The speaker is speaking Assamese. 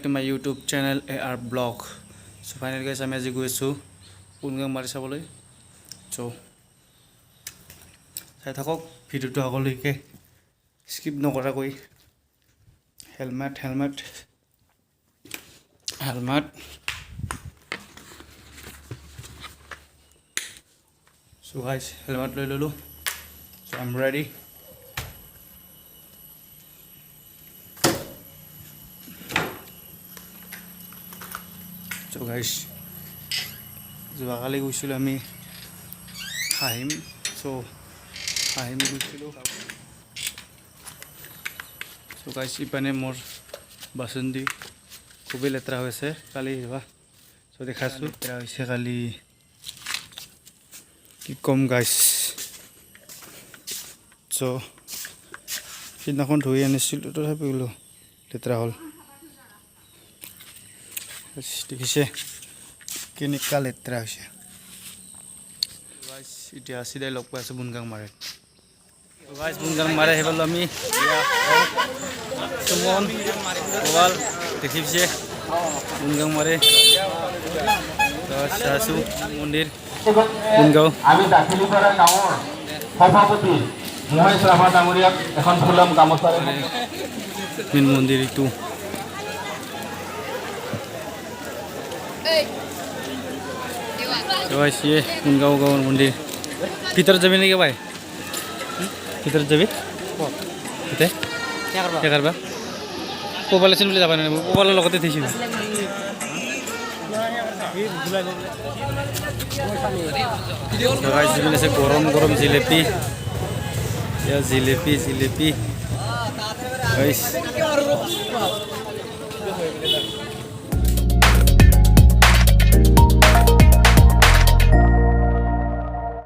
to my YouTube channel AR Blog. So finally guys, আমি আজি গৈ আছো পুনগাং মাৰি চাবলৈ। So চাই থাকক ভিডিওটো আগলৈকে স্কিপ নকৰাকৈ। হেলমেট So guys, helmet লৈ ললো। So I'm ready. So guys, যোৱাকালি গৈছিলোঁ আমি হাহিম। So হাহিম গৈছিলোঁ। So guys, ইপানে মোৰ বাসন্তী খুবেই লেতেৰা হৈছে কালি যোৱা। So দেখাইছোঁ লেতেৰা হৈছে কালি কি কম গাইছ। So সিদিনাখন ধুই আনিছিলোঁ তথাপিও লেতেৰা হ'ল। দেখিছে কেনেকুৱা লেতেৰা হৈছে। গাইছ এতিয়া চিধাই লগ পাই আছোঁ বুনগাং মাৰে। গাইছ বুনগাং মাৰে আহি পালোঁ আমি। সুমন গোৱাল দেখিছে বুনগাং মাৰে। চাইছোঁ মন্দিৰ বুনগাঁও। আমি দাখিলিপাৰা গাঁৱৰ সভাপতি মহেশ ৰাভা ডাঙৰীয়াক এখন ফুলাম গামোচাৰে মেইন মন্দিৰ এইটো। ये बुनगांव गाँव मंदिर भीतर जाबी नेকি भाई भीतर जाबी इते क्या करबा पोबाले चिन जाबा ना पोबाले लगते थैसिबा गाइस जिबिन से गरम गरम जिलेबी या जिलेबी गाइस